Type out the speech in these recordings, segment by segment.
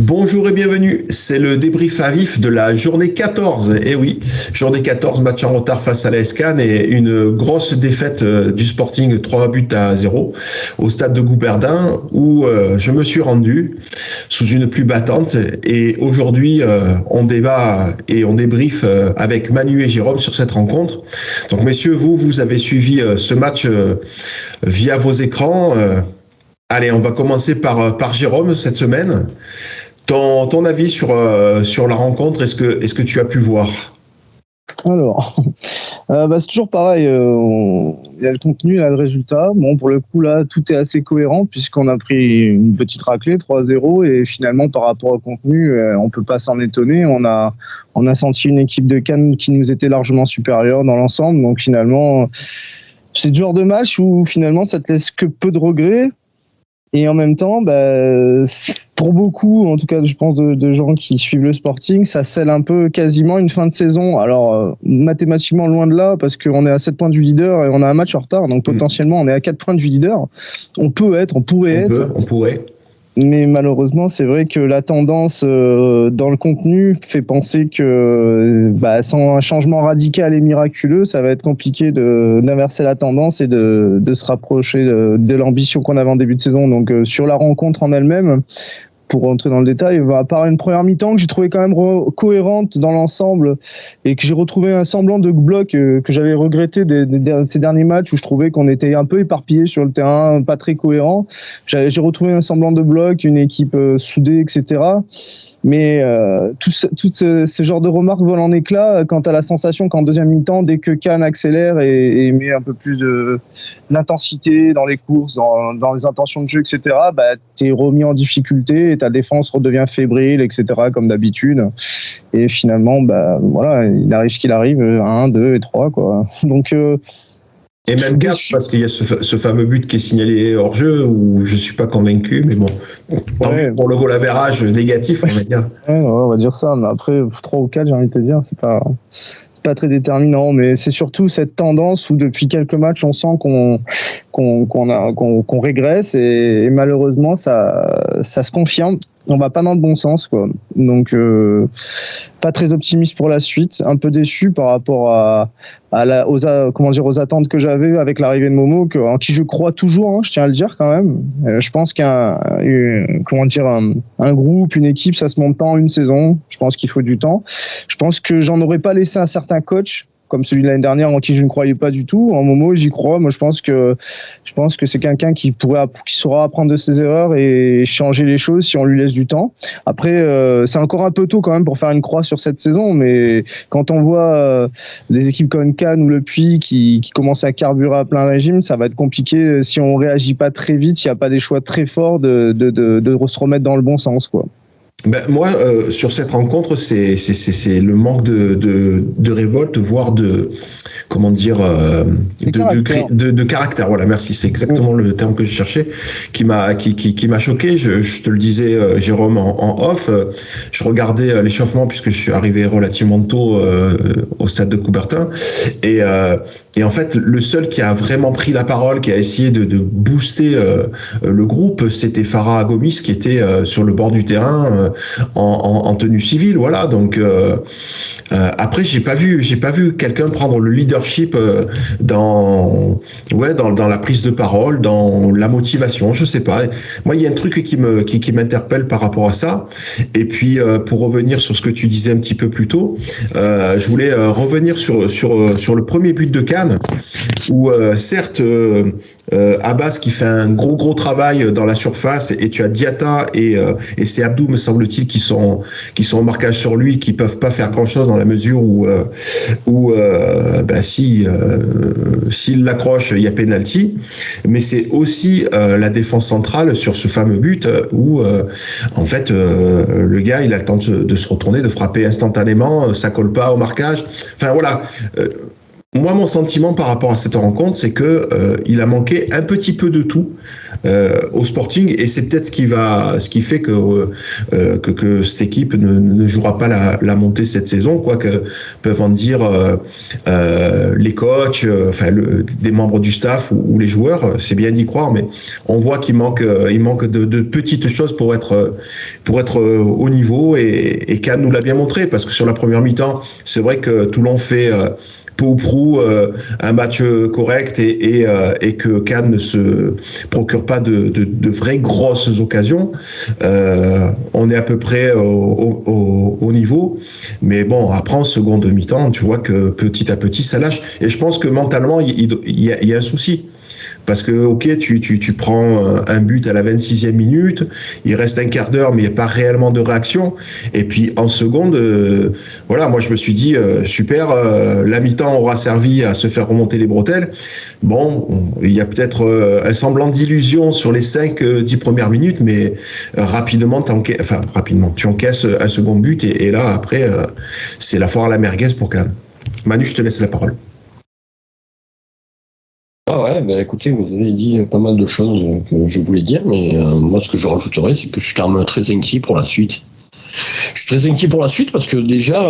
Bonjour et bienvenue, c'est le débrief à vif de la journée 14. Et oui, journée 14, match en retard face à l'AS Cannes et une grosse défaite du Sporting 3-0 au stade de Gouperdin où je me suis rendu sous une pluie battante. Et aujourd'hui, on débat et on débrief avec Manu et Jérôme sur cette rencontre. Donc messieurs, vous avez suivi ce match via vos écrans. Allez, on va commencer par Jérôme cette semaine. Ton avis sur la rencontre, est-ce que tu as pu voir? Alors, c'est toujours pareil. Il y a le contenu, il y a le résultat. Bon, pour le coup, là, tout est assez cohérent puisqu'on a pris une petite raclée, 3-0, et finalement, par rapport au contenu, on peut pas s'en étonner. On a senti une équipe de Cannes qui nous était largement supérieure dans l'ensemble. Donc finalement, c'est le genre de match où finalement, ça te laisse que peu de regrets. Et en même temps, pour beaucoup, en tout cas, je pense, de gens qui suivent le Sporting, ça scelle un peu quasiment une fin de saison. Alors, mathématiquement, loin de là, parce qu'on est à 7 points du leader et on a un match en retard. Donc, potentiellement, on est à 4 points du leader. On pourrait être. On pourrait. Mais malheureusement, c'est vrai que la tendance dans le contenu fait penser que sans un changement radical et miraculeux, ça va être compliqué d'inverser la tendance et de se rapprocher de l'ambition qu'on avait en début de saison. Donc sur la rencontre en elle-même, pour rentrer dans le détail, à part une première mi-temps que j'ai trouvé quand même cohérente dans l'ensemble et que j'ai retrouvé un semblant de bloc que j'avais regretté ces derniers matchs où je trouvais qu'on était un peu éparpillé sur le terrain, pas très cohérent. J'ai retrouvé un semblant de bloc, une équipe soudée, etc. Mais tout ce genre de remarques volent en éclats quant à la sensation qu'en deuxième mi-temps, dès que Cannes accélère et met un peu plus d'intensité dans les courses, dans les intentions de jeu, etc., t'es remis en difficulté et ta défense redevient fébrile, etc., comme d'habitude. Et finalement, voilà, il arrive ce qu'il arrive, 1, 2 et 3, quoi. Donc... et même gaffe, parce qu'il y a ce fameux but qui est signalé hors jeu où je suis pas convaincu, mais bon, pour le goal average négatif, on va dire. Ouais, on va dire ça, mais après 3 ou 4, j'ai envie de te dire, c'est pas très déterminant, mais c'est surtout cette tendance où depuis quelques matchs on sent qu'on régresse et malheureusement ça se confirme. On va pas dans le bon sens, quoi. Donc pas très optimiste pour la suite, un peu déçu par rapport aux attentes que j'avais avec l'arrivée de Momo, en qui je crois toujours, je tiens à le dire quand même. Je pense qu'un groupe, une équipe, ça se monte pas en une saison. Je pense qu'il faut du temps. Je pense que j'en aurais pas laissé un certain coach comme celui de l'année dernière en qui je ne croyais pas du tout. En Momo, j'y crois. Moi, je pense que c'est quelqu'un qui saura apprendre de ses erreurs et changer les choses si on lui laisse du temps. Après, c'est encore un peu tôt quand même pour faire une croix sur cette saison, mais quand on voit des équipes comme Cannes ou Le Puy qui commencent à carburer à plein régime, ça va être compliqué si on réagit pas très vite, s'il n'y a pas des choix très forts de se remettre dans le bon sens, quoi. Moi, sur cette rencontre, c'est le manque de révolte, voire de caractère. Voilà, merci, c'est exactement le terme que je cherchais, qui m'a choqué. Je te le disais, Jérôme, en off. Je regardais l'échauffement puisque je suis arrivé relativement tôt au stade de Coubertin, et en fait, le seul qui a vraiment pris la parole, qui a essayé de booster le groupe, c'était Farah Gomis, qui était sur le bord du terrain. En tenue civile, voilà. Donc après, j'ai pas vu quelqu'un prendre le leadership dans la prise de parole, dans la motivation. Je sais pas. Moi, il y a un truc qui m'interpelle par rapport à ça. Et puis pour revenir sur ce que tu disais un petit peu plus tôt, je voulais revenir sur le premier but de Cannes, où certes Abbas qui fait un gros travail dans la surface, et tu as Diatta et c'est Abdou, me semble-t-il, qui sont en marquage sur lui, qui peuvent pas faire grand-chose dans la mesure où s'il l'accroche, il y a penalty. Mais c'est aussi la défense centrale sur ce fameux but où en fait le gars, il a le temps de se retourner, de frapper instantanément, ça colle pas au marquage. Enfin voilà. Moi, mon sentiment par rapport à cette rencontre, c'est que il a manqué un petit peu de tout au Sporting, et c'est peut-être ce qui fait que cette équipe ne jouera pas la montée cette saison, quoi que peuvent en dire les coachs, des membres du staff ou les joueurs. C'est bien d'y croire, mais on voit qu'il manque de petites choses pour être au niveau, et Cannes nous l'a bien montré, parce que sur la première mi-temps, c'est vrai que Toulon fait peu ou prou un match correct, et que Cannes ne se procure pas de vraies grosses occasions. On est à peu près au niveau, mais bon, après en seconde mi-temps, tu vois que petit à petit ça lâche, et je pense que mentalement il y a un souci. Parce que, ok, tu prends un but à la 26e minute, il reste un quart d'heure, mais il n'y a pas réellement de réaction. Et puis, en seconde, voilà, moi, je me suis dit, super, la mi-temps aura servi à se faire remonter les bretelles. Bon, il y a peut-être un semblant d'illusion sur les 5-10 premières minutes, mais rapidement, tu encaisses un second but, et là, après, c'est la foire à la merguez pour Cannes. Manu, je te laisse la parole. Ah ouais, bah écoutez, vous avez dit pas mal de choses que je voulais dire, mais moi ce que je rajouterais, c'est que je suis quand même très inquiet pour la suite. Je suis très inquiet pour la suite parce que déjà,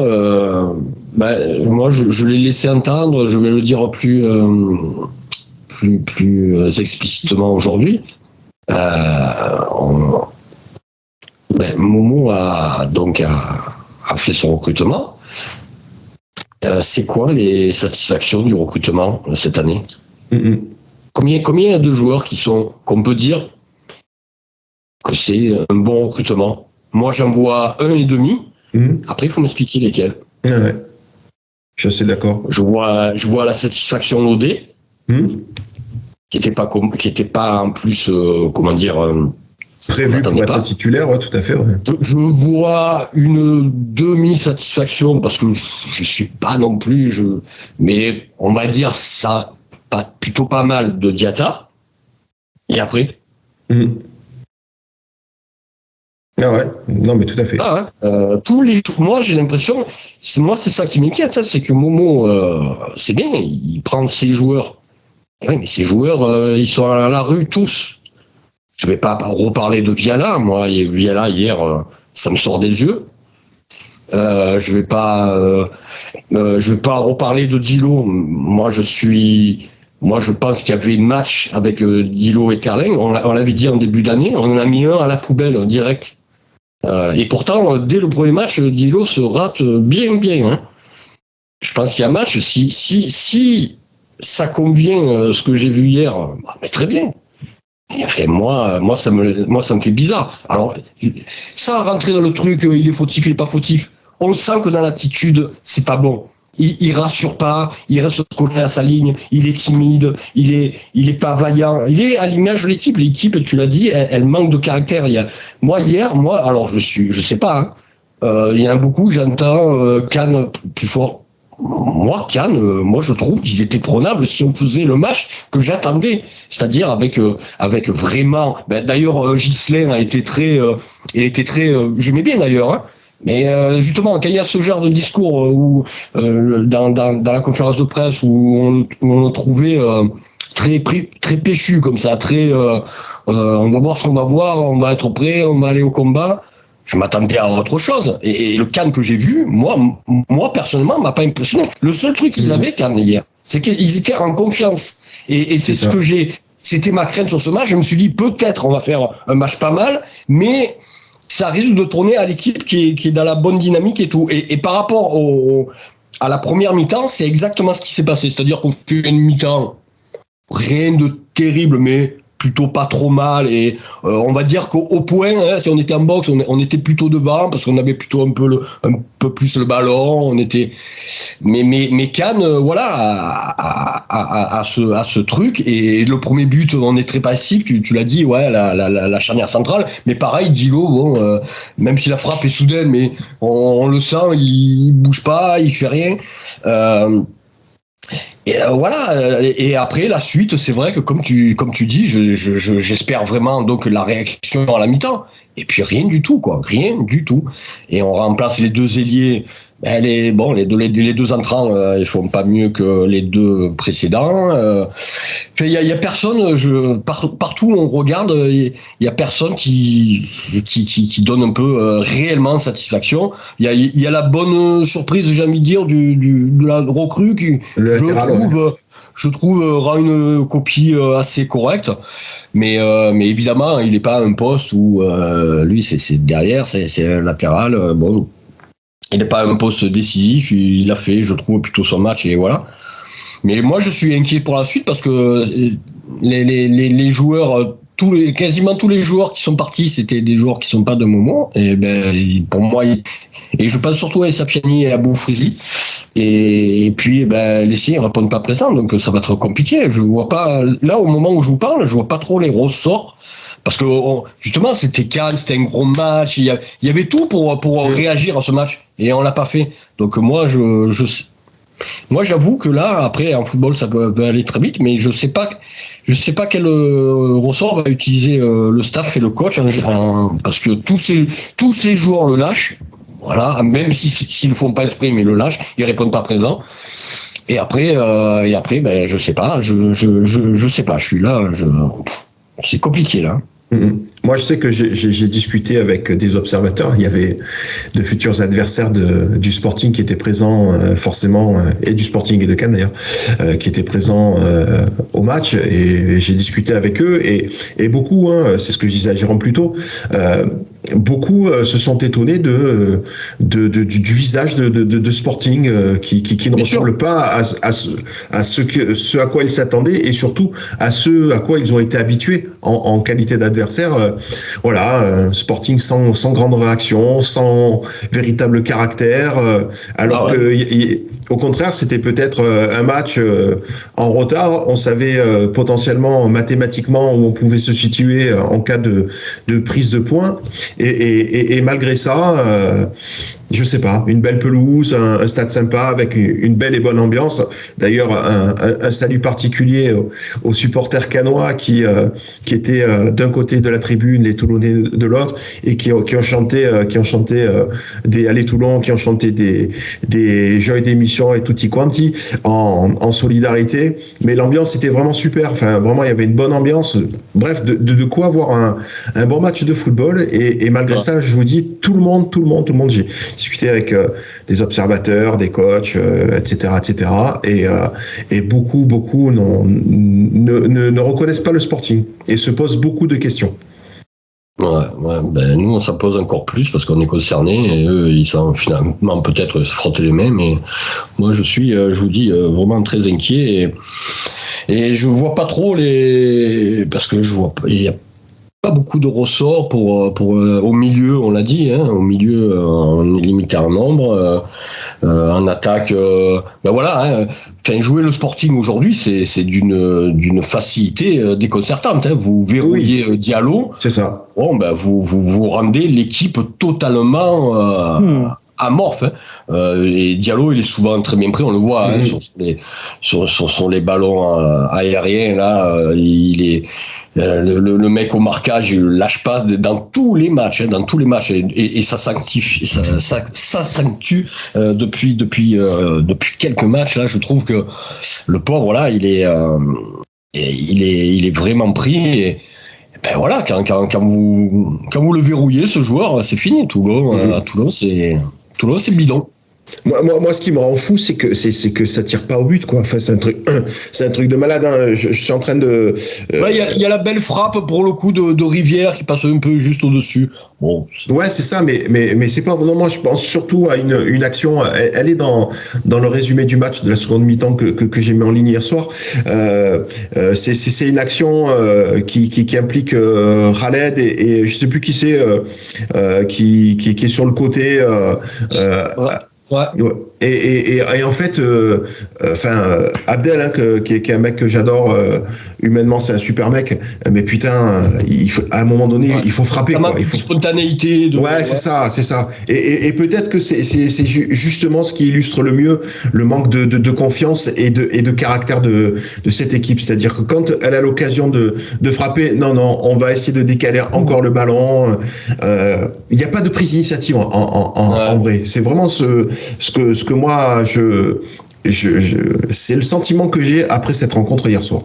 moi je l'ai laissé entendre, je vais le dire plus explicitement aujourd'hui. Momo a fait son recrutement. C'est quoi les satisfactions du recrutement cette année? Combien il y a de joueurs qu'on peut dire que c'est un bon recrutement? Moi, j'en vois 1,5. Après, il faut m'expliquer lesquels. Ouais. Je suis d'accord. Je vois la satisfaction Lodé, qui était pas en plus, prévu pour être titulaire, ouais, tout à fait. Ouais. Je vois une demi-satisfaction parce que je suis pas non plus, mais on va dire ça. Plutôt pas mal de Diatta. Et après Ah ouais, non mais tout à fait. Moi j'ai l'impression, c'est ça qui m'inquiète, c'est que Momo, c'est bien, il prend ses joueurs. Oui, mais ces joueurs, ils sont à la rue tous. Je vais pas reparler de Viala, moi, Viala hier, ça me sort des yeux. Je vais pas reparler de Dilo. Moi, je pense qu'il y avait match avec Dilo et Carlin. On l'avait dit en début d'année. On en a mis un à la poubelle, direct. Et pourtant, dès le premier match, Dilo se rate bien. Hein. Je pense qu'il y a match. Si ça convient ce que j'ai vu hier, mais très bien. Et moi, ça me fait bizarre. Alors, sans rentrer dans le truc, il est fautif, il est pas fautif. On sent que dans l'attitude, c'est pas bon. Il rassure pas, il reste collé à sa ligne, il est timide, il est pas vaillant. Il est à l'image de l'équipe. L'équipe, tu l'as dit, elle manque de caractère. Moi hier, alors je sais pas. Il y en a beaucoup, j'entends Cannes plus fort. Moi, Cannes, je trouve qu'ils étaient prenables si on faisait le match que j'attendais, c'est-à-dire avec vraiment. D'ailleurs, Ghislain a été très, j'aimais bien d'ailleurs. Hein. Mais justement, quand il y a ce genre de discours où dans la conférence de presse où on le trouvait très péchu comme ça, très on va voir ce qu'on va voir, on va être prêt, on va aller au combat. Je m'attendais à autre chose. Et le Cannes que j'ai vu, moi personnellement, m'a pas impressionné. Le seul truc qu'ils avaient Cannes hier, c'est qu'ils étaient en confiance. Et c'est ce que c'était ma crainte sur ce match. Je me suis dit peut-être on va faire un match pas mal, mais ça risque de tourner à l'équipe qui est dans la bonne dynamique et tout. Et par rapport à la première mi-temps, c'est exactement ce qui s'est passé. C'est-à-dire qu'on fait une mi-temps, rien de terrible, mais plutôt pas trop mal. Et on va dire qu'au point, hein, si on était en boxe, on était plutôt devant parce qu'on avait plutôt un peu plus le ballon. On était, mais Cannes, à ce truc. Et le premier but, on est très passif. Tu l'as dit, ouais, la charnière centrale. Mais pareil, Dilo, même si la frappe est soudaine, mais on le sent, il bouge pas, il fait rien. Et après la suite, c'est vrai que comme tu dis, j'espère vraiment donc la réaction à la mi-temps. Et puis rien du tout. Et on remplace les deux ailiers. les deux entrants, ils font pas mieux que les deux précédents. Il y a personne. Partout où on regarde, il y a personne qui donne un peu réellement satisfaction. Il y a la bonne surprise, j'ai envie de dire, de la recrue qui, je trouve, rend une copie assez correcte. Mais évidemment, il n'est pas à un poste où lui, c'est derrière, c'est un latéral. Bon. Il n'est pas un poste décisif, il a fait, je trouve, plutôt son match, et voilà. Mais moi, je suis inquiet pour la suite parce que les joueurs, quasiment tous les joueurs qui sont partis, c'était des joueurs qui ne sont pas de moment. Et pour moi, et je pense surtout à Sapiani et à Boufrizi. Et puis, les siens ne répondent pas présents, donc ça va être compliqué. Je vois pas, là, au moment où je vous parle, je vois pas trop les ressorts. Parce que justement, c'était calme, c'était un gros match. Il y avait tout pour réagir à ce match, et on l'a pas fait. Donc moi, moi, j'avoue que là, après, en football, ça peut aller très vite, mais je sais pas quel ressort va utiliser le staff et le coach, parce que tous ces joueurs le lâchent. Voilà, même s'ils le font pas exprès, mais le lâchent, ils répondent pas présent. Et après, je sais pas, je sais pas. Je suis là, c'est compliqué là. Moi, je sais que j'ai discuté avec des observateurs. Il y avait de futurs adversaires du Sporting qui étaient présents forcément, et du Sporting et de Cannes d'ailleurs, qui étaient présents au match. Et j'ai discuté avec eux et beaucoup, c'est ce que je disais à Jérôme plus tôt, beaucoup se sont étonnés du visage de Sporting qui ne ressemble pas à ce à quoi ils s'attendaient et surtout à ce à quoi ils ont été habitués en qualité d'adversaire. Sporting sans grande réaction, sans véritable caractère, alors que au contraire c'était peut-être un match en retard. On savait potentiellement mathématiquement où on pouvait se situer en cas de prise de points. Et malgré ça, je sais pas, une belle pelouse, un stade sympa avec une belle et bonne ambiance. D'ailleurs, un salut particulier aux supporters cannois qui étaient d'un côté de la tribune, les Toulonnais de l'autre, et qui ont chanté des Allez Toulon, qui ont chanté des Joy d'émission et tutti quanti en solidarité. Mais l'ambiance était vraiment super. Enfin, vraiment, il y avait une bonne ambiance. Bref, de quoi avoir un bon match de football. Et malgré ça, je vous dis, tout le monde. J'ai discuté avec des observateurs, des coachs, etc. Et beaucoup ne reconnaissent pas le Sporting et se posent beaucoup de questions. Nous on s'en pose encore plus parce qu'on est concernés et eux ils sont finalement peut-être se frotter les mains, mais moi je suis, je vous dis, vraiment très inquiet et je vois pas trop parce que il y a pas beaucoup de ressorts pour au milieu, on l'a dit, au milieu on est limité en nombre, en attaque, jouer le Sporting aujourd'hui c'est d'une facilité déconcertante, vous verrouillez Diallo, c'est ça. Bon, vous rendez l'équipe totalement amorphe, et Diallo il est souvent très bien pris, on le voit sur les ballons aériens là, il est le mec au marquage, il lâche pas dans tous les matchs, et ça s'accentue, ça s'accentue depuis quelques matchs là. Je trouve que le pauvre là, il est vraiment pris. Et quand vous le verrouillez, ce joueur, c'est fini. Toulon, c'est bidon. Moi, ce qui me rend fou, c'est que ça tire pas au but, quoi. Enfin, c'est un truc de malade. Je suis en train de. Il y a la belle frappe pour le coup de Rivière qui passe un peu juste au-dessus. Bon. Ouais, c'est ça, mais c'est pas. Non, moi, je pense surtout à une action. Elle est dans le résumé du match de la seconde mi-temps que j'ai mis en ligne hier soir. C'est une action qui implique Khaled et je sais plus qui c'est qui est sur le côté. Ouais. Et en fait, Abdel, qui est un mec que j'adore, humainement c'est un super mec, mais putain, à un moment donné, il faut frapper. Il faut spontanéité. C'est ça. Et peut-être que c'est justement ce qui illustre le mieux le manque de confiance et de caractère de cette équipe. C'est-à-dire que quand elle a l'occasion de frapper, non, on va essayer de décaler encore le ballon. Il n'y a pas de prise d'initiative en vrai. C'est vraiment ce que moi, c'est le sentiment que j'ai après cette rencontre hier soir.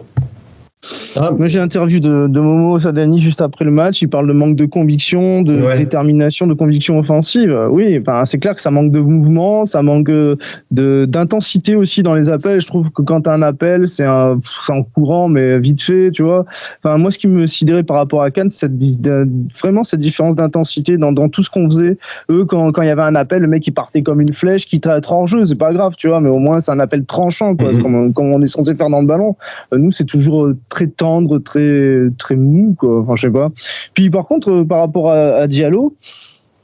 Moi j'ai l'interview de Momo Sadani juste après le match, il parle de manque de conviction, de détermination, de conviction offensive. Oui, c'est clair que ça manque de mouvement, ça manque d'intensité aussi dans les appels. Je trouve que quand t'as un appel, c'est en courant mais vite fait, tu vois. Moi ce qui me sidérait par rapport à Cannes, c'est vraiment cette différence d'intensité dans tout ce qu'on faisait. Eux quand il y avait un appel, le mec il partait comme une flèche, qui traite hors jeu, c'est pas grave, tu vois, mais au moins c'est un appel tranchant quoi, comme on est censé faire dans le ballon. Nous c'est toujours très tendre, très mou, quoi. Je sais pas. Puis par contre, par rapport à Diallo,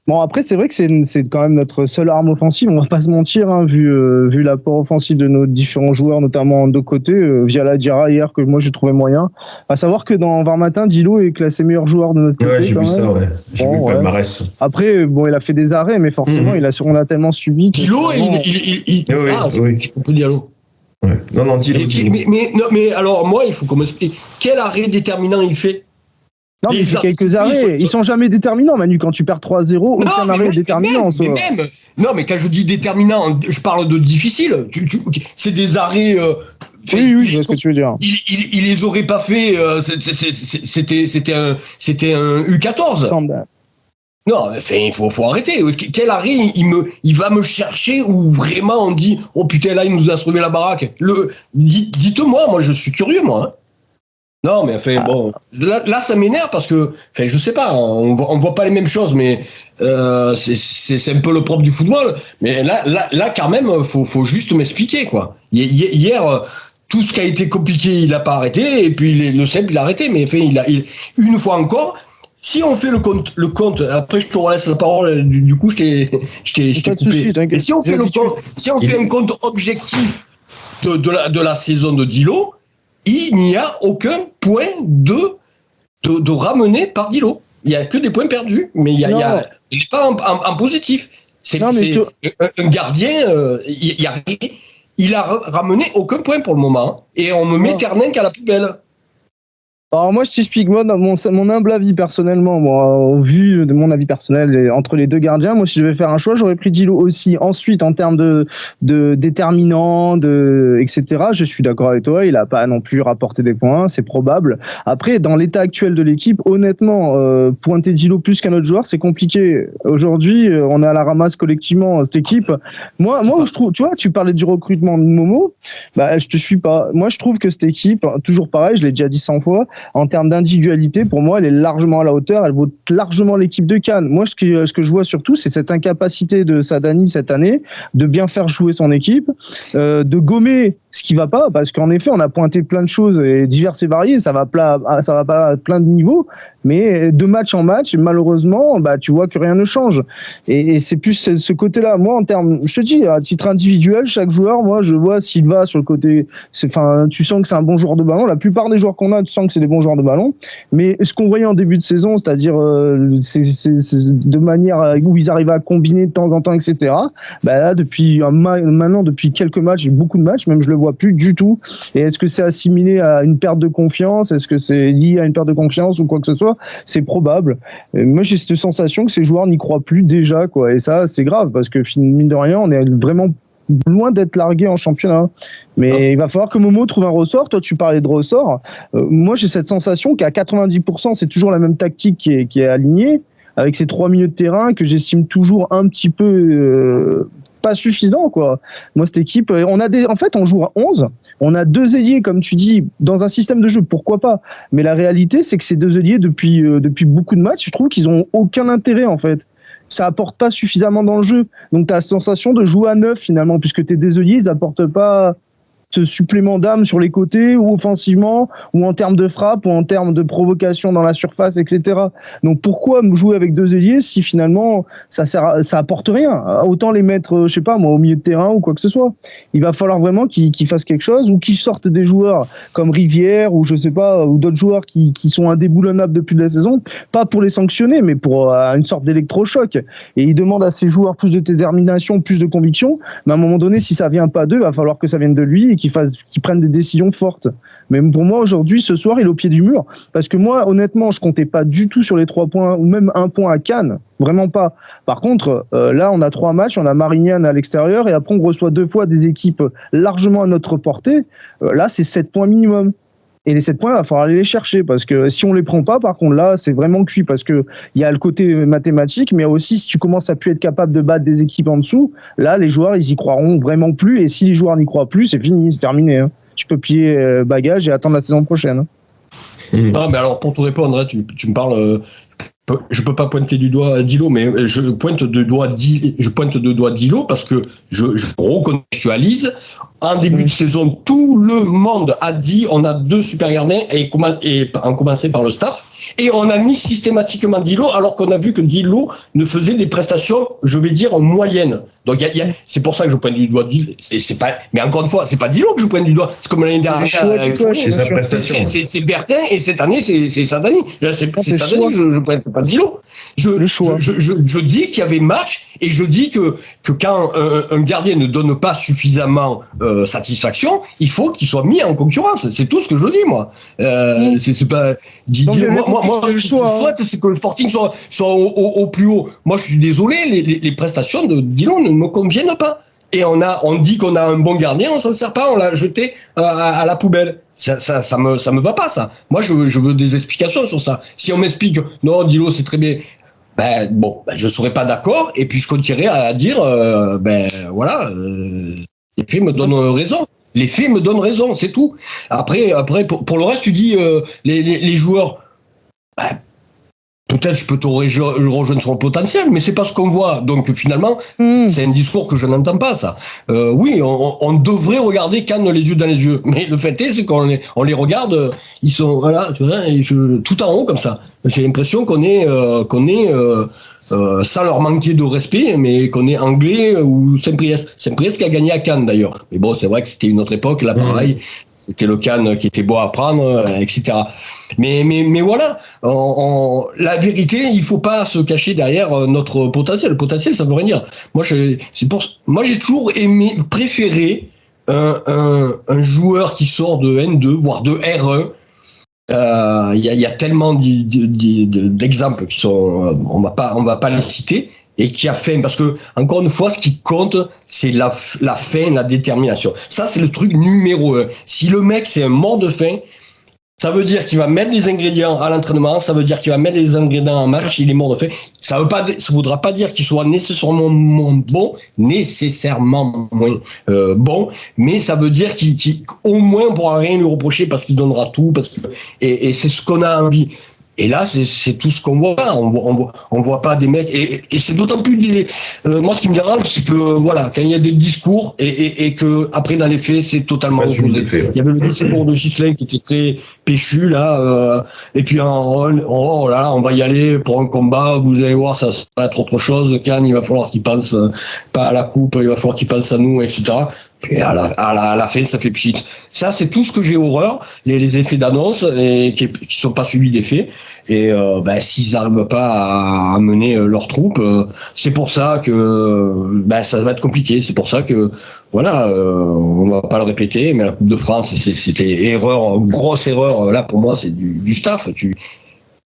bon après c'est vrai que c'est quand même notre seule arme offensive, on va pas se mentir, hein, vu l'apport offensif de nos différents joueurs, notamment en deux côtés, via la Diarra hier que moi j'ai trouvé moyen. À savoir que dans Var Matin, Dilo est classé meilleur joueur de notre côté. Ouais, j'ai vu ça, ouais. J'ai vu le palmarès. Après, il a fait des arrêts, mais forcément, on a tellement subi. Dilo, j'ai compris Diallo. Ouais. Non, Dilo. Mais alors, moi, il faut qu'on m'explique. Quel arrêt déterminant il fait? Non, mais il fait quelques arrêts. Ils sont jamais déterminants, Manu. Quand tu perds 3-0, aucun arrêt est déterminant. Non, mais quand je dis déterminant, je parle de difficile. C'est des arrêts. Oui, je vois ce que tu veux dire. Il les aurait pas fait. C'était un U14. Non, il faut arrêter. Quel arrêt il va me chercher où vraiment on dit oh putain là il nous a sauvé la baraque. Dites-moi, moi je suis curieux moi. Hein. Non mais bon, là ça m'énerve parce que je sais pas, on voit pas les mêmes choses, mais c'est un peu le propre du football. Mais là quand même faut juste m'expliquer quoi. Hier tout ce qui a été compliqué il a pas arrêté et puis le simple il a arrêté, mais il une fois encore. Si on fait le compte, après je te relaisse la parole, du coup je t'ai coupé. Et si on fait un compte objectif de la saison de Dilo, il n'y a aucun point de ramené par Dilo. Il n'y a que des points perdus, mais il n'est pas en positif. C'est un gardien, il a ramené aucun point pour le moment, et on me met Terninck à la poubelle. Alors moi je t'explique, moi dans mon humble avis personnellement, au vu de mon avis personnel entre les deux gardiens, moi si je devais faire un choix j'aurais pris Dilo aussi. Ensuite en termes de déterminant, etc. Je suis d'accord avec toi, il a pas non plus rapporté des points, c'est probable. Après dans l'état actuel de l'équipe, honnêtement pointer Dilo plus qu'un autre joueur c'est compliqué. Aujourd'hui on est à la ramasse collectivement cette équipe. Moi je trouve, tu vois, tu parlais du recrutement de Momo, je te suis pas. Moi je trouve que cette équipe, toujours pareil, je l'ai déjà dit 100 fois. En termes d'individualité, pour moi, elle est largement à la hauteur. Elle vaut largement l'équipe de Cannes. Moi, ce que je vois surtout, c'est cette incapacité de Sadani cette année de bien faire jouer son équipe, de gommer ce qui va pas, parce qu'en effet, on a pointé plein de choses diverses et variées. Ça va pas à plein de niveaux, mais de match en match, malheureusement, tu vois que rien ne change. Et c'est plus ce côté-là. Moi, en termes, je te dis, à titre individuel, chaque joueur, moi, je vois s'il va sur le côté. Tu sens que c'est un bon joueur de ballon. La plupart des joueurs qu'on a, tu sens que c'est des bons joueurs de ballon. Mais ce qu'on voyait en début de saison, c'est-à-dire c'est de manière où ils arrivaient à combiner de temps en temps, etc. Là, maintenant, depuis quelques matchs, et beaucoup de matchs, même je le vois plus du tout. Et est-ce que c'est assimilé à une perte de confiance? Est-ce que c'est lié à une perte de confiance ou quoi que ce soit? C'est probable. Et moi, j'ai cette sensation que ces joueurs n'y croient plus déjà, quoi. Et ça, c'est grave parce que mine de rien, on est vraiment loin d'être largué en championnat. Mais il va falloir que Momo trouve un ressort. Toi, tu parlais de ressort. Moi, j'ai cette sensation qu'à 90%, c'est toujours la même tactique qui est alignée, avec ces 3 milieux de terrain que j'estime toujours un petit peu pas suffisant, quoi. Moi, cette équipe, en fait, on joue à 11. On a 2 ailiers, comme tu dis, dans un système de jeu, pourquoi pas. Mais la réalité, c'est que ces 2 ailiers, depuis beaucoup de matchs, je trouve qu'ils ont aucun intérêt, en fait. Ça apporte pas suffisamment dans le jeu. Donc, tu as la sensation de jouer à 9, finalement, puisque tes ailiers, ils apportent pas ce supplément d'âme sur les côtés ou offensivement ou en termes de frappe ou en termes de provocation dans la surface, etc. Donc pourquoi jouer avec 2 ailiers si finalement ça apporte rien? Autant les mettre, je sais pas moi, au milieu de terrain ou quoi que ce soit. Il va falloir vraiment qu'ils fassent quelque chose ou qu'ils sortent des joueurs comme Rivière ou je sais pas, ou d'autres joueurs qui sont indéboulonnables depuis la saison, pas pour les sanctionner mais pour une sorte d'électrochoc. Et ils demandent à ces joueurs plus de détermination, plus de conviction, mais à un moment donné si ça vient pas d'eux, il va falloir que ça vienne de lui et qu'il qui prenne des décisions fortes. Mais pour moi, aujourd'hui, ce soir, il est au pied du mur. Parce que moi, honnêtement, je comptais pas du tout sur les 3 points ou même 1 point à Cannes. Vraiment pas. Par contre, là, on a 3 matchs. On a Marignane à l'extérieur et après, on reçoit 2 fois des équipes largement à notre portée. Là, c'est 7 points minimum. Et les 7 points, il va falloir aller les chercher parce que si on les prend pas, par contre, là, c'est vraiment cuit parce que il y a le côté mathématique, mais aussi si tu commences à plus être capable de battre des équipes en dessous, là, les joueurs, ils y croiront vraiment plus. Et si les joueurs n'y croient plus, c'est fini, c'est terminé. Hein. Tu peux plier bagage et attendre la saison prochaine. Ah, mais alors, pour te répondre, tu me parles. Je peux pas pointer du doigt Dilo, mais je pointe de doigt Dilo parce que je recontextualise. En début de saison, tout le monde a dit on a 2 super gardiens et en commençant par le staff. Et on a mis systématiquement Dilo alors qu'on a vu que Dilo ne faisait des prestations, je vais dire, moyennes. Donc c'est pour ça que je pointe du doigt Dilo. C'est pas, mais encore une fois, c'est pas Dilo que je pointe du doigt. C'est comme l'année dernière. C'est sa prestation. C'est Bertin et cette année c'est Sadani. C'est Sadani que je pointe, c'est pas Dilo. Je dis qu'il y avait match et je dis que quand un gardien ne donne pas suffisamment satisfaction, il faut qu'il soit mis en concurrence. C'est tout ce que je dis moi. C'est pas moi ce que je souhaite, c'est que le Sporting soit au plus haut. Moi je suis désolé, les prestations de Dillon ne me conviennent pas. Et on dit qu'on a un bon gardien, on s'en sert pas, on l'a jeté à la poubelle. Ça me va pas, ça. Moi, je veux des explications sur ça. Si on m'explique, non, Dilo, c'est très bien, je serais pas d'accord, et puis je continuerai à dire, voilà, les faits me donnent raison. Les faits me donnent raison, c'est tout. Après, pour le reste, tu dis, les joueurs, peut-être je peux te rejoindre sur le potentiel, mais c'est pas ce qu'on voit. Donc finalement, c'est un discours que je n'entends pas, ça. Oui, on devrait regarder Cannes les yeux dans les yeux, mais le fait est, c'est qu'on les regarde, ils sont voilà, tu vois, tout en haut comme ça. J'ai l'impression qu'on est sans leur manquer de respect, mais qu'on est Anglais ou Saint-Priest. Saint-Priest qui a gagné à Cannes d'ailleurs. Mais bon, c'est vrai que c'était une autre époque, là pareil. C'était le Cannes qui était beau à prendre, etc. Mais voilà, la vérité, il faut pas se cacher derrière notre potentiel. Le potentiel, ça veut rien dire. Moi, j'ai toujours préféré un joueur qui sort de N2, voire de R1. Il y a tellement d'exemples qui sont, on va pas les citer, et qui a fait, parce que encore une fois, ce qui compte, c'est la faim, la détermination. Ça, c'est le truc numéro 1. Si le mec c'est un mort de faim, ça veut dire qu'il va mettre les ingrédients à l'entraînement, ça veut dire qu'il va mettre les ingrédients en match, il est mort de faim. Ça voudra pas dire qu'il soit nécessairement moins bon, mais ça veut dire qu'au moins on pourra rien lui reprocher parce qu'il donnera tout, et c'est ce qu'on a envie. Et là, c'est tout ce qu'on voit. On voit pas des mecs. Et c'est d'autant plus. Moi, ce qui me dérange, c'est que voilà, quand il y a des discours et que après dans les faits, c'est totalement opposé. Il y avait le discours de Ghislain qui était très péchu là. Et puis on va y aller pour un combat. Vous allez voir, ça va être autre chose. Cannes, il va falloir qu'il pense pas à la coupe, il va falloir qu'il pense à nous, etc. Et à la fin, ça fait pchit. Ça, c'est tout ce que j'ai horreur, les effets d'annonce et qui sont pas suivis des faits. Et s'ils n'arrivent pas à mener leurs troupes, c'est pour ça que ça va être compliqué. C'est pour ça que voilà, on va pas le répéter, mais la Coupe de France, c'était grosse erreur. Là, pour moi, c'est du staff.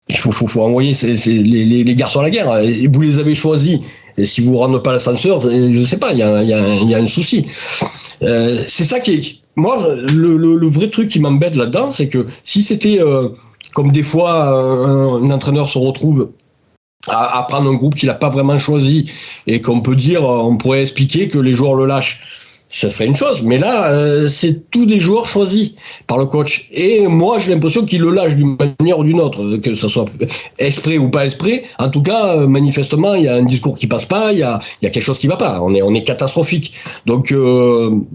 Il faut envoyer les garçons à la guerre. Et vous les avez choisis. Et si vous ne rendez pas l'ascenseur, je sais pas, il y a un souci. C'est ça qui est. Moi, le vrai truc qui m'embête là-dedans, c'est que si c'était comme des fois un entraîneur se retrouve à prendre un groupe qu'il n'a pas vraiment choisi et qu'on peut dire, on pourrait expliquer que les joueurs le lâchent. Ça serait une chose, mais là, c'est tous des joueurs choisis par le coach. Et moi, j'ai l'impression qu'il le lâche d'une manière ou d'une autre, que ce soit exprès ou pas exprès. En tout cas, manifestement, il y a un discours qui passe pas, il y a quelque chose qui va pas. On est catastrophique. Donc,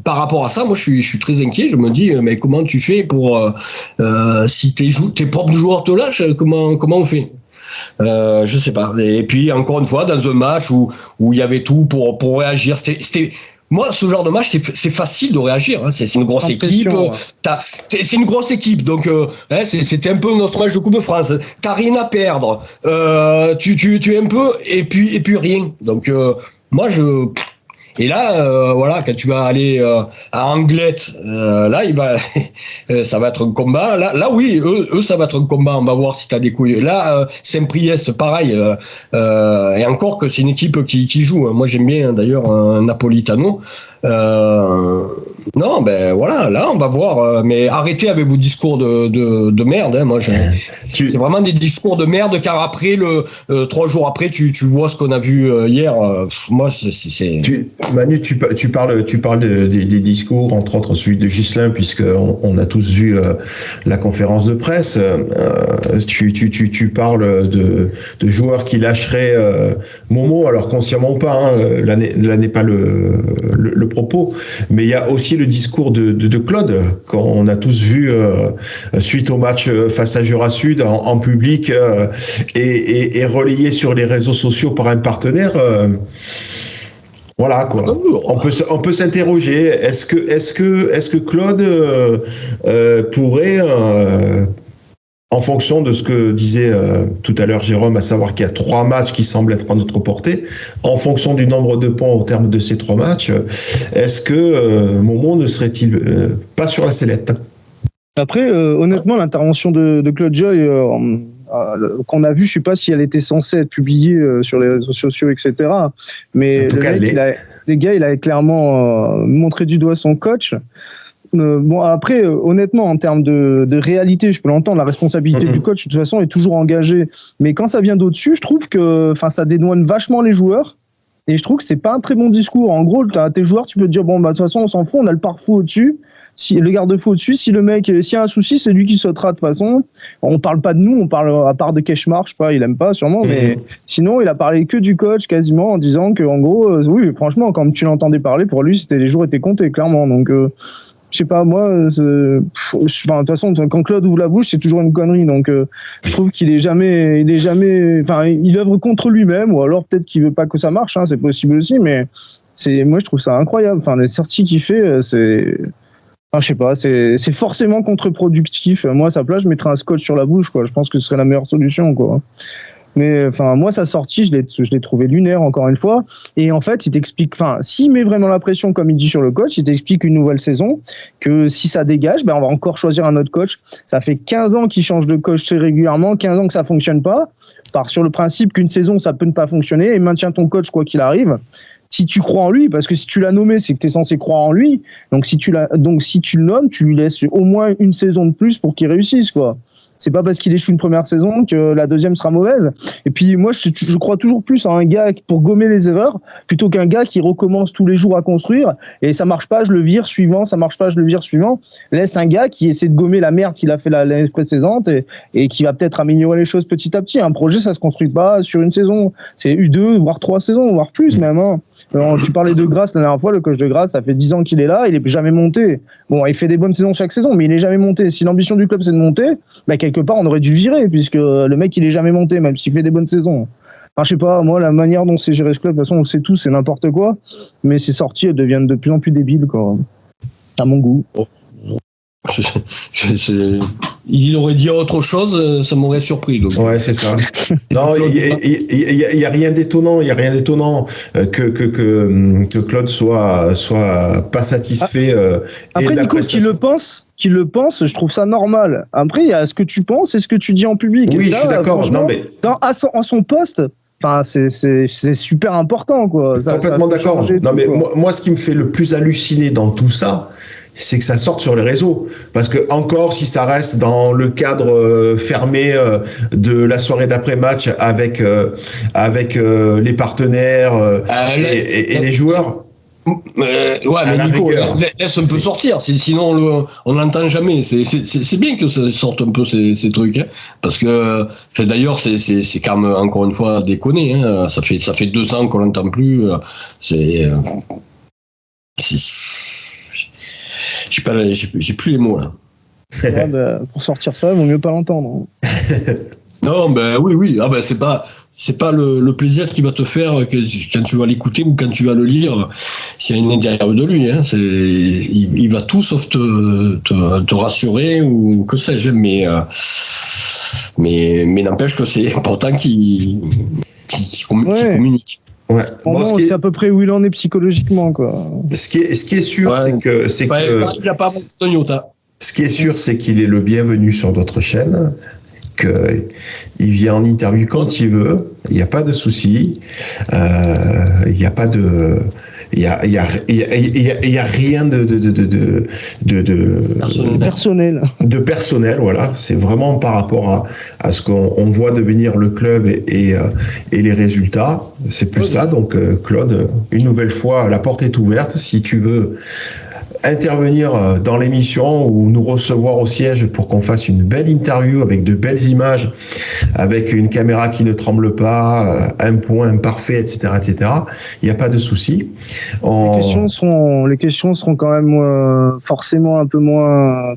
par rapport à ça, moi, je suis très inquiet. Je me dis, mais comment tu fais pour si tes propres joueurs te lâchent, comment on fait? Je sais pas. Et puis, encore une fois, dans un match où il y avait tout pour réagir, moi, ce genre de match, c'est facile de réagir. Hein. C'est une grosse équipe. C'est une grosse équipe. Donc, c'était un peu notre match de Coupe de France. T'as rien à perdre. Tu es un peu et puis rien. Donc, moi, Et là, voilà, quand tu vas aller à Anglette, là, ça va être un combat. Là, oui, eux, ça va être un combat. On va voir si t'as des couilles. Là, Saint-Priest, pareil. Et encore que c'est une équipe qui joue. Moi, j'aime bien d'ailleurs un Napolitano. Non, ben voilà, là on va voir. Mais arrêtez avec vos discours de merde. Moi, c'est vraiment des discours de merde. Car après, 3 jours après, tu vois ce qu'on a vu hier. Moi, c'est. Manu, tu parles des discours, entre autres celui de Ghislain, puisque on a tous vu la conférence de presse. Tu parles de joueurs qui lâcheraient Momo, alors consciemment pas. Hein, là n'est pas le propos, mais il y a aussi le discours de Claude qu'on a tous vu suite au match face à Jura Sud en public et relayé sur les réseaux sociaux par un partenaire. Voilà quoi. On peut s'interroger. Est-ce que Claude pourrait en fonction de ce que disait tout à l'heure Jérôme, à savoir qu'il y a 3 matchs qui semblent être à notre portée, en fonction du nombre de points au terme de ces 3 matchs, est-ce que Momo ne serait-il pas sur la sellette ? Après, honnêtement, l'intervention de Claude Joy qu'on a vue, je sais pas si elle était censée être publiée sur les réseaux sociaux, etc. Mais le gars, il a clairement montré du doigt son coach. Bon, après, honnêtement, en termes de réalité, je peux l'entendre, la responsabilité du coach, de toute façon, est toujours engagée. Mais quand ça vient d'au-dessus, je trouve que ça dédouane vachement les joueurs. Et je trouve que c'est pas un très bon discours. En gros, tes joueurs, tu peux te dire, bon, bah, de toute façon, on s'en fout, on a le pare-fou au-dessus. Si le garde-fou au-dessus, si le mec, s'il y a un souci, c'est lui qui sautera de toute façon. On parle pas de nous, on parle à part de Keshmar, je sais pas, il aime pas sûrement, mais sinon, il a parlé que du coach quasiment en disant que, en gros, oui, franchement, quand tu l'entendais parler, pour lui, les jours étaient comptés, clairement. Donc, je sais pas, moi, de toute façon, quand Claude ouvre la bouche, c'est toujours une connerie. Donc, je trouve qu'il est jamais, il œuvre contre lui-même, ou alors peut-être qu'il veut pas que ça marche, hein, c'est possible aussi, mais moi, je trouve ça incroyable. Enfin, les sorties qu'il fait, je sais pas, c'est forcément contre-productif. Moi, à sa place, je mettrais un scotch sur la bouche, quoi. Je pense que ce serait la meilleure solution, quoi. Mais moi, sa sortie, je l'ai trouvé lunaire, encore une fois. Et en fait, il t'explique, s'il met vraiment la pression, comme il dit sur le coach, il t'explique une nouvelle saison, que si ça dégage, on va encore choisir un autre coach. Ça fait 15 ans qu'il change de coach très régulièrement, 15 ans que ça fonctionne pas. Part sur le principe qu'une saison, ça peut ne pas fonctionner, et maintiens ton coach quoi qu'il arrive. Si tu crois en lui, parce que si tu l'as nommé, c'est que tu es censé croire en lui. Donc si tu le nommes, tu lui laisses au moins une saison de plus pour qu'il réussisse, quoi. C'est pas parce qu'il échoue une première saison que la deuxième sera mauvaise. Et puis moi, je crois toujours plus à un gars pour gommer les erreurs plutôt qu'un gars qui recommence tous les jours à construire et ça marche pas, je le vire suivant, ça marche pas, je le vire suivant. Laisse un gars qui essaie de gommer la merde qu'il a fait l'année précédente et qui va peut-être améliorer les choses petit à petit. Un projet, ça se construit pas sur une saison. C'est 2, voire 3 saisons, voire plus même. Hein. Alors, tu parlais de Grasse la dernière fois, le coach de Grasse, ça fait 10 ans qu'il est là, il est jamais monté. Bon, il fait des bonnes saisons chaque saison, mais il est jamais monté. Si l'ambition du club c'est de monter, quelque part on aurait dû le virer, puisque le mec il est jamais monté, même s'il fait des bonnes saisons. Enfin, je sais pas, moi la manière dont c'est géré ce club, de toute façon on le sait tous, c'est n'importe quoi, mais ces sorties elles deviennent de plus en plus débiles, quoi, à mon goût. Il aurait dit autre chose, ça m'aurait surpris. Donc. Ouais, c'est ça. Non, il y a rien d'étonnant. Il y a rien d'étonnant que Claude soit pas satisfait. Après, Nico, qui le pense, je trouve ça normal. Après, il y a ce que tu penses et ce que tu dis en public. Oui, je suis d'accord. Non, mais en son poste. Enfin, c'est super important, quoi. Complètement d'accord. Non, mais moi, ce qui me fait le plus halluciner dans tout ça, c'est que ça sorte sur les réseaux. Parce que encore, si ça reste dans le cadre fermé de la soirée d'après-match avec les partenaires et les joueurs. Mais Nico, laisse un peu sortir, sinon on l'entend jamais. C'est bien que ça sorte un peu ces trucs, hein, parce que d'ailleurs c'est quand même encore une fois déconné. Hein, ça fait 2 ans qu'on l'entend plus. J'ai plus les mots là. Ouais, pour sortir ça, il vaut mieux pas l'entendre. Non, oui. Ah c'est pas le plaisir qui va te faire quand tu vas l'écouter ou quand tu vas le lire. S'il y a une interview de lui, hein, il va tout sauf te rassurer ou que sais-je. Mais n'empêche que c'est important qu'il communique. Ouais. Bon, on sait à peu près où il en est psychologiquement, quoi. Ce qui est sûr, c'est que il a pas Toyota. Ce qui est sûr, c'est qu'il est le bienvenu sur d'autres chaînes, qu'il vient en interview quand il veut, il n'y a pas de souci, il n'y a pas de... Il y a rien de personnel, voilà. C'est vraiment par rapport à ce qu'on voit devenir le club et les résultats. C'est plus ça. Donc, Claude, une nouvelle fois, la porte est ouverte. Si tu veux intervenir dans l'émission ou nous recevoir au siège pour qu'on fasse une belle interview avec de belles images, avec une caméra qui ne tremble pas, un point parfait, etc., il n'y a pas de souci. Les questions seront quand même forcément un peu moins,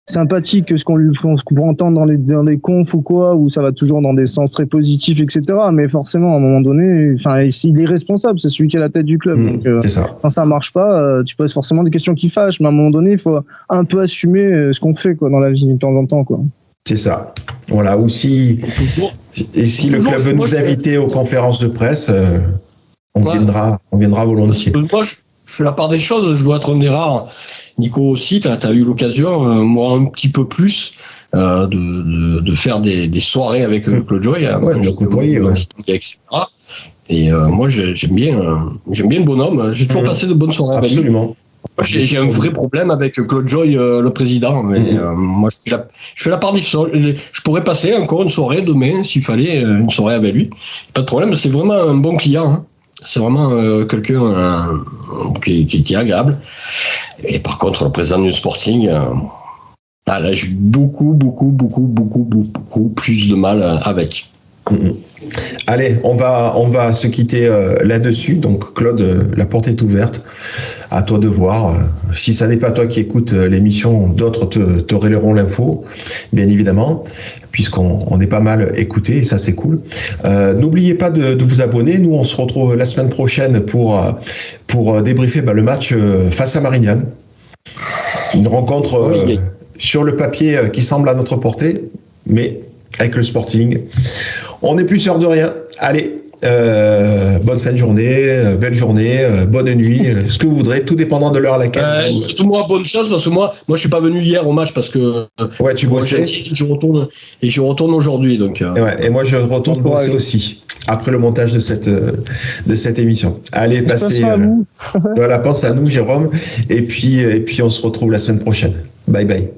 sympathiques que ce qu'on peut entendre dans les confs ou quoi, où ça va toujours dans des sens très positifs, etc. Mais forcément, à un moment donné, il est responsable, c'est celui qui est à la tête du club. Donc, c'est ça. Quand ça marche pas, tu poses forcément des questions qui fâchent, mais à un moment donné, il faut un peu assumer ce qu'on fait, quoi, dans la vie de temps en temps, quoi. C'est ça. Voilà. Ou si le club veut nous inviter aux conférences de presse, on viendra volontiers. Moi, je fais la part des choses, je dois être un des rares. Nico aussi, tu as eu l'occasion, moi un petit peu plus, de faire des soirées avec Claude Joy, etc. Et moi, j'aime bien le bonhomme. J'ai toujours passé de bonnes soirées avec lui. Absolument. J'ai un vrai problème avec Claude Joy, le président. Mais moi, je fais la part des choses. Je pourrais passer encore une soirée demain, s'il fallait, une soirée avec lui. Pas de problème, c'est vraiment un bon client. Hein. C'est vraiment quelqu'un qui est agréable. Et par contre, le président du Sporting, là, j'ai beaucoup plus de mal avec. Allez, on va se quitter là-dessus. Donc, Claude, la porte est ouverte. À toi de voir. Si ça n'est pas toi qui écoutes l'émission, d'autres te relayeront l'info, bien évidemment, puisqu'on est pas mal écouté, et ça c'est cool. N'oubliez pas de vous abonner. Nous, on se retrouve la semaine prochaine pour débriefer le match face à Marignane. Une rencontre sur le papier qui semble à notre portée, mais avec le Sporting, on n'est plus sûr de rien. Allez, bonne fin de journée, belle journée, bonne nuit, ce que vous voudrez, tout dépendant de l'heure à laquelle. Surtout moi, bonne chose, parce que moi je suis pas venu hier au match parce que tu bossais. Je retourne aujourd'hui, donc. Et moi je retourne bosser aussi après le montage de cette émission. Allez, passez. Pense à nous, Jérôme, et puis on se retrouve la semaine prochaine. Bye bye.